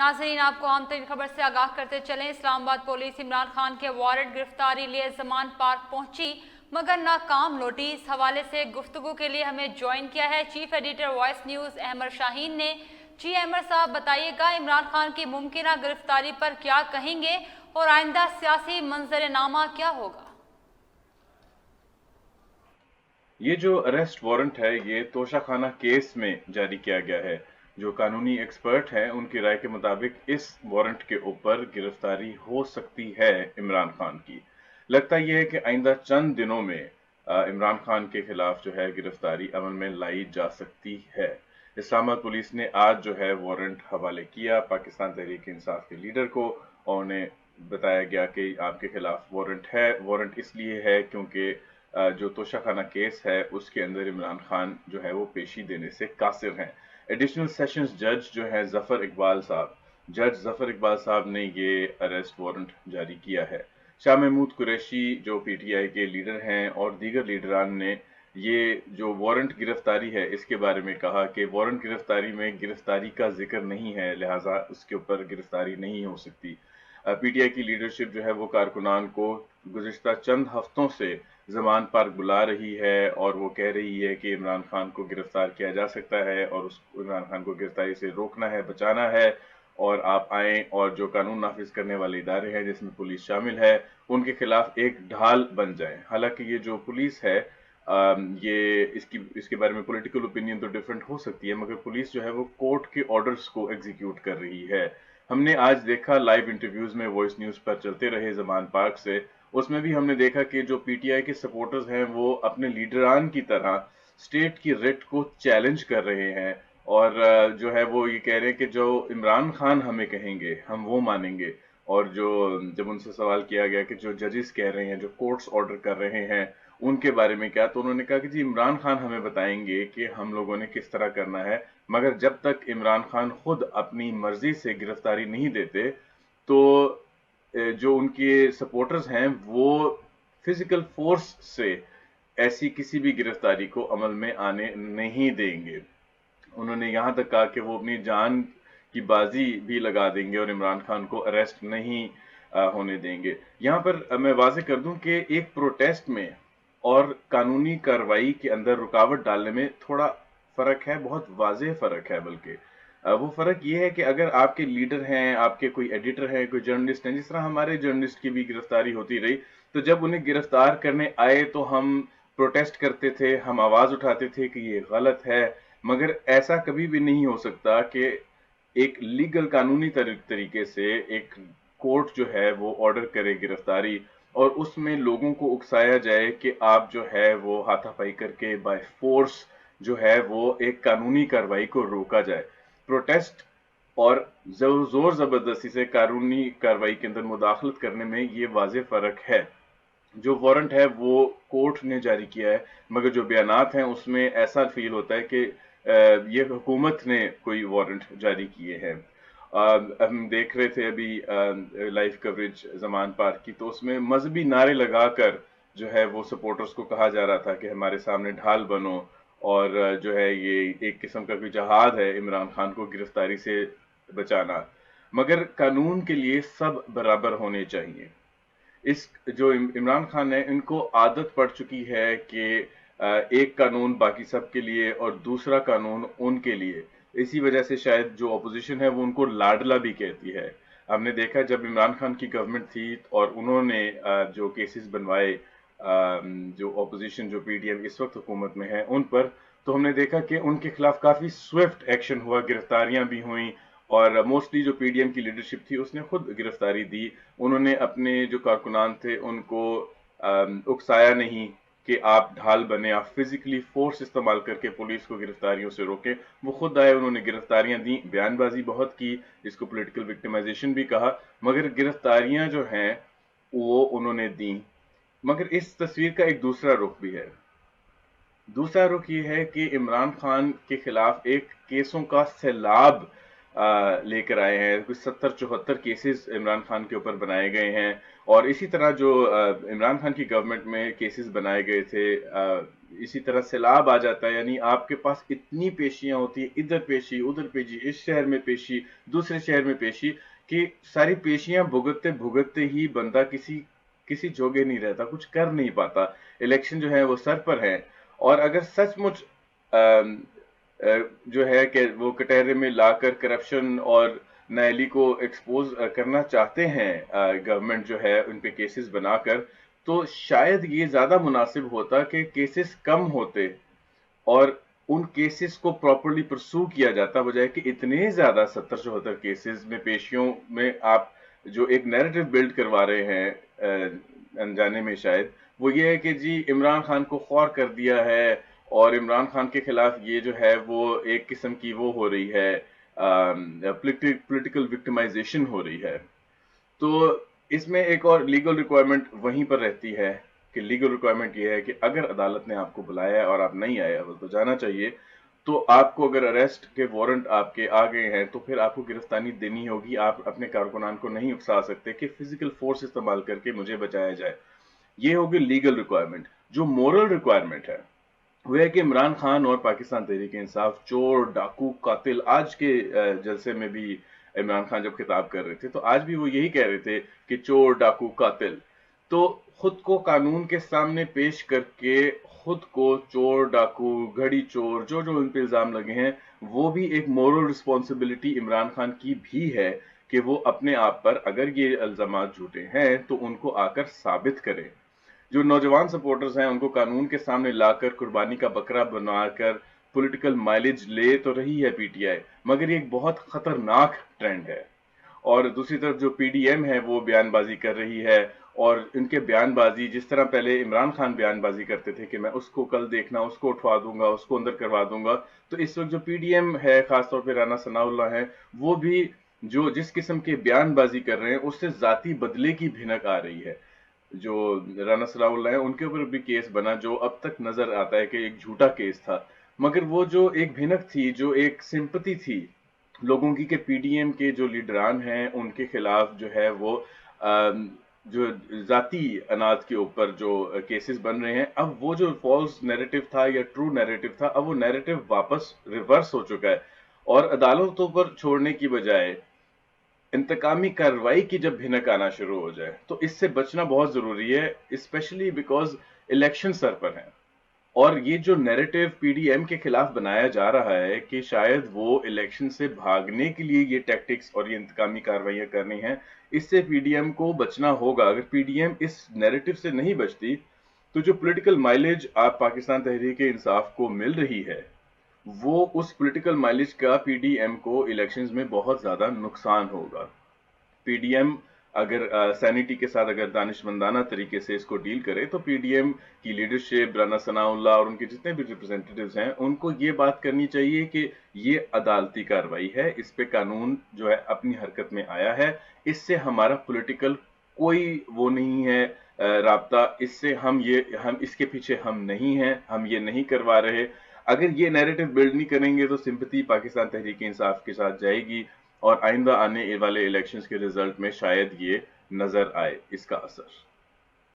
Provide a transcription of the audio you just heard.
नाज़रीन, आपको आम तरीन खबर से आगाह करते चलें। इस्लामाबाद पुलिस इमरान खान के वारंट गिरफ्तारी लिए जमान पार्क पहुंची मगर नाकाम लौटी। इस हवाले से गुफ्तगू के लिए हमें ज्वाइन किया है chief editor voice news Ahmad Shaheen ने। जी अहमद साहब, बताइएगा इमरान खान की मुमकिन गिरफ्तारी पर क्या कहेंगे और आइंदा सियासी मंजरनामा क्या होगा? ये जो अरेस्ट वारंट है ये तोशाखाना केस में जारी किया गया है। जो कानूनी एक्सपर्ट हैं उनकी राय के मुताबिक इस वारंट के ऊपर गिरफ्तारी हो सकती है इमरान खान की। लगता यह है कि आइंदा चंद दिनों में इमरान खान के खिलाफ जो है गिरफ्तारी अमल में लाई जा सकती है। इस्लामाबाद पुलिस ने आज जो है वारंट हवाले किया पाकिस्तान तहरीक इंसाफ के लीडर को और उन्हें बताया गया कि आपके खिलाफ वारंट है। वारंट इसलिए है क्योंकि जो तोशाखाना केस है उसके अंदर इमरान खान जो है वो पेशी देने से कासिर हैं। एडिशनल सेशंस जज जो है जज जफर इकबाल साहब ने ये अरेस्ट वारंट जारी किया है। शाह महमूद कुरैशी जो पीटीआई के लीडर हैं और दीगर लीडरान ने ये जो वारंट गिरफ्तारी है इसके बारे में कहा कि वारंट गिरफ्तारी में गिरफ्तारी का जिक्र नहीं है, लिहाजा उसके ऊपर गिरफ्तारी नहीं हो सकती। पीटीआई की लीडरशिप जो है वो कारकुनान को गुज़िश्ता चंद हफ्तों से जमान पार्क बुला रही है और वो कह रही है कि इमरान खान को गिरफ्तार किया जा सकता है और उस इमरान खान को गिरफ्तारी से रोकना है, बचाना है और आप आएं और जो कानून नाफिज करने वाले इदारे हैं जिसमें पुलिस शामिल है उनके खिलाफ एक ढाल बन जाए। हालांकि ये जो पुलिस है ये इसके बारे में पॉलिटिकल ओपिनियन तो डिफरेंट हो सकती है, मगर पुलिस जो है वो कोर्ट के ऑर्डर्स को एग्जीक्यूट कर रही है। हमने आज देखा लाइव इंटरव्यूज में वॉइस न्यूज पर चलते रहे जमान पार्क से, उसमें भी हमने देखा कि जो पीटीआई के सपोर्टर्स हैं वो अपने लीडरान की तरह स्टेट की रिट को चैलेंज कर रहे हैं और जो है वो ये कह रहे हैं कि जो इमरान खान हमें कहेंगे हम वो मानेंगे। और जो जब उनसे सवाल किया गया कि जो जजेस कह रहे हैं, जो कोर्ट्स ऑर्डर कर रहे हैं उनके बारे में क्या, तो उन्होंने कहा कि जी इमरान खान हमें बताएंगे कि हम लोगों ने किस तरह करना है, मगर जब तक इमरान खान खुद अपनी मर्जी से गिरफ्तारी नहीं देते तो जो उनके सपोर्टर्स हैं वो फिजिकल फोर्स से ऐसी किसी भी गिरफ्तारी को अमल में आने नहीं देंगे। उन्होंने यहां तक कहा कि वो अपनी जान की बाजी भी लगा देंगे और इमरान खान को अरेस्ट नहीं होने देंगे। यहां पर मैं वाजे कर दूं कि एक प्रोटेस्ट में और कानूनी कार्रवाई के अंदर रुकावट डालने में थोड़ा फर्क है, बहुत वाज़ेह फर्क है। बल्कि वो फर्क ये है कि अगर आपके लीडर हैं, आपके कोई एडिटर हैं, कोई जर्नलिस्ट हैं, जिस तरह हमारे जर्नलिस्ट की भी गिरफ्तारी होती रही, तो जब उन्हें गिरफ्तार करने आए तो हम प्रोटेस्ट करते थे, हम आवाज उठाते थे कि ये गलत है। मगर ऐसा कभी भी नहीं हो सकता कि एक लीगल कानूनी तरीके से एक कोर्ट जो है वो ऑर्डर करे गिरफ्तारी और उसमें लोगों को उकसाया जाए कि आप जो है वो हाथापाई करके बाय फोर्स जो है वो एक कानूनी कार्रवाई को रोका जाए। प्रोटेस्ट और जोर जबरदस्ती से कानूनी कार्रवाई के अंदर मुदाखलत करने में ये वाज़ेह फर्क है। जो वारंट है वो कोर्ट ने जारी किया है, मगर जो बयानात हैं उसमें ऐसा फील होता है कि ये हुकूमत ने कोई वारंट जारी किए हैं। हम देख रहे थे अभी लाइव कवरेज जमान पार्क की, तो उसमें मजहबी नारे लगाकर जो है वो सपोर्टर्स को कहा जा रहा था कि हमारे सामने ढाल बनो और जो है ये एक किस्म का कोई जहाद है इमरान खान को गिरफ्तारी से बचाना। मगर कानून के लिए सब बराबर होने चाहिए। इस जो इमरान खान है इनको आदत पड़ चुकी है कि एक कानून बाकी सब के लिए और दूसरा कानून उनके लिए। इसी वजह से शायद जो अपोजिशन है वो उनको लाडला भी कहती है। हमने देखा जब इमरान खान की गवर्नमेंट थी और उन्होंने जो केसेस बनवाए जो अपोजिशन जो पीडीएम इस वक्त हुकूमत में है उन पर, तो हमने देखा कि उनके खिलाफ काफी स्विफ्ट एक्शन हुआ, गिरफ्तारियां भी हुई और मोस्टली जो पीडीएम की लीडरशिप थी उसने खुद गिरफ्तारी दी। उन्होंने अपने जो कारकुनान थे उनको उकसाया नहीं कि आप ढाल बने, आप फिजिकली फोर्स इस्तेमाल करके पुलिस को गिरफ्तारियों से रोकें। वो खुद आए, उन्होंने गिरफ्तारियां दी, बयानबाजी बहुत की, इसको पॉलिटिकल विक्टिमाइजेशन भी कहा, मगर गिरफ्तारियां जो हैं वो उन्होंने दी। मगर इस तस्वीर का एक दूसरा रुख भी है। दूसरा रुख ये है कि इमरान खान के खिलाफ एक केसों का सैलाब लेकर आए हैं। कुछ 70-74 केसेस इमरान खान के ऊपर बनाए गए हैं और इसी तरह जो इमरान खान की गवर्नमेंट में केसेस बनाए गए थे اسی طرح سیلاب آ جاتا ہے، یعنی آپ کے پاس اتنی پیشیاں ہوتی ہیں، ادھر پیشی ادھر پیشی، اس شہر میں پیشی دوسرے شہر میں پیشی، کہ ساری پیشیاں بھگتتے بھگتتے ہی بندہ کسی جوگے نہیں رہتا، کچھ کر نہیں پاتا، الیکشن جو ہے وہ سر پر ہے۔ اور اگر سچ مچ جو ہے کہ وہ کٹہرے میں لا کر کرپشن اور نااہلی کو ایکسپوز کرنا چاہتے ہیں گورنمنٹ جو ہے ان پہ کیسز بنا کر، تو شاید یہ زیادہ مناسب ہوتا کہ کیسز کم ہوتے اور ان کیسز کو پراپرلی پرسو کیا جاتا، بجائے کہ اتنے زیادہ 70-74 کیسز میں پیشیوں میں آپ جو ایک نیریٹو بلڈ کروا رہے ہیں انجانے میں شاید، وہ یہ ہے کہ جی عمران خان کو خوار کر دیا ہے اور عمران خان کے خلاف یہ جو ہے وہ ایک قسم کی وہ ہو رہی ہے، پولیٹیکل وکٹمائزیشن ہو رہی ہے۔ تو اس میں ایک اور لیگل ریکوائرمنٹ وہیں پر رہتی ہے کہ لیگل ریکوائرمنٹ یہ ہے کہ اگر عدالت نے آپ کو بلایا ہے اور آپ نہیں آئے، تو جانا چاہیے، تو آپ کو اگر اریسٹ کے وارنٹ آپ کے آ گئے ہیں تو پھر آپ کو گرفتاری دینی ہوگی۔ آپ اپنے کارکنان کو نہیں اکسا سکتے کہ فزیکل فورس استعمال کر کے مجھے بچایا جائے۔ یہ ہوگی لیگل ریکوائرمنٹ۔ جو مورل ریکوائرمنٹ ہے وہ ہے کہ عمران خان اور پاکستان تحریک انصاف چور، ڈاکو، قاتل، آج کے جلسے میں بھی عمران خان جب خطاب کر رہے تھے تو آج بھی وہ یہی کہہ رہے تھے کہ چور، ڈاکو، قاتل، تو خود کو قانون کے سامنے پیش کر کے خود کو چور، ڈاکو، گھڑی چور، جو ان پہ الزام لگے ہیں، وہ بھی ایک مورل رسپانسبلٹی عمران خان کی بھی ہے کہ وہ اپنے آپ پر اگر یہ الزامات جھوٹے ہیں تو ان کو آ کر ثابت کرے۔ جو نوجوان سپورٹرز ہیں ان کو قانون کے سامنے لا کر قربانی کا بکرا بنا کر پولیٹیکل مائلیج لے تو رہی ہے پی ٹی آئی، مگر یہ ایک بہت خطرناک ٹرینڈ ہے۔ اور دوسری طرف جو پی ڈی ایم ہے وہ بیان بازی کر رہی ہے، اور ان کے بیان بازی جس طرح پہلے عمران خان بیان بازی کرتے تھے کہ میں اس کو کل دیکھنا، اس کو اٹھوا دوں گا، اس کو اندر کروا دوں گا، تو اس وقت جو پی ڈی ایم ہے، خاص طور پہ رانا ثناء اللہ ہے، وہ بھی جو جس قسم کے بیان بازی کر رہے ہیں اس سے ذاتی بدلے کی بھنک آ رہی ہے۔ جو رانا ثناء اللہ ہیں ان کے اوپر بھی کیس بنا جو اب تک نظر آتا ہے کہ ایک جھوٹا کیس تھا، مگر وہ جو ایک بھنک تھی، جو ایک سمپتی تھی لوگوں کی کہ پی ڈی ایم کے جو لیڈران ہیں ان کے خلاف جو ہے وہ جو ذاتی اناج کے اوپر جو کیسز بن رہے ہیں، اب وہ جو فالس نیریٹو تھا یا ٹرو نیریٹو تھا، اب وہ نیریٹو واپس ریورس ہو چکا ہے، اور عدالتوں پر چھوڑنے کی بجائے انتقامی کارروائی کی جب بھنک آنا شروع ہو جائے تو اس سے بچنا بہت ضروری ہے، اسپیشلی بیکاز الیکشن سر پر ہیں۔ اور یہ جو نیریٹو پی ڈی ایم کے خلاف بنایا جا رہا ہے کہ شاید وہ الیکشن سے بھاگنے کے لیے یہ ٹیکٹکس اور یہ انتقامی کارروائیاں کرنی ہیں، اس سے پی ڈی ایم کو بچنا ہوگا۔ اگر پی ڈی ایم اس نیریٹو سے نہیں بچتی تو جو پولیٹیکل مائلیج آپ پاکستان تحریک انصاف کو مل رہی ہے، وہ اس پولیٹیکل مائلیج کا پی ڈی ایم کو الیکشنز میں بہت زیادہ نقصان ہوگا۔ پی ڈی ایم اگر سینیٹی کے ساتھ اگر دانشمندانہ طریقے سے اس کو ڈیل کرے تو پی ڈی ایم کی لیڈرشپ، رانا ثناء اللہ اور ان کے جتنے بھی ریپرزینٹیٹیوز ہیں، ان کو یہ بات کرنی چاہیے کہ یہ عدالتی کارروائی ہے، اس پہ قانون جو ہے اپنی حرکت میں آیا ہے، اس سے ہمارا پولیٹیکل کوئی وہ نہیں ہے رابطہ، اس سے ہم اس کے پیچھے ہم نہیں ہیں، ہم یہ نہیں کروا رہے۔ اگر یہ نیریٹو بلڈ نہیں کریں گے تو سمپتی پاکستان تحریک انصاف کے ساتھ جائے گی، اور آئندہ آنے والے الیکشنز کے رزلٹ میں شاید یہ نظر آئے اس کا اثر۔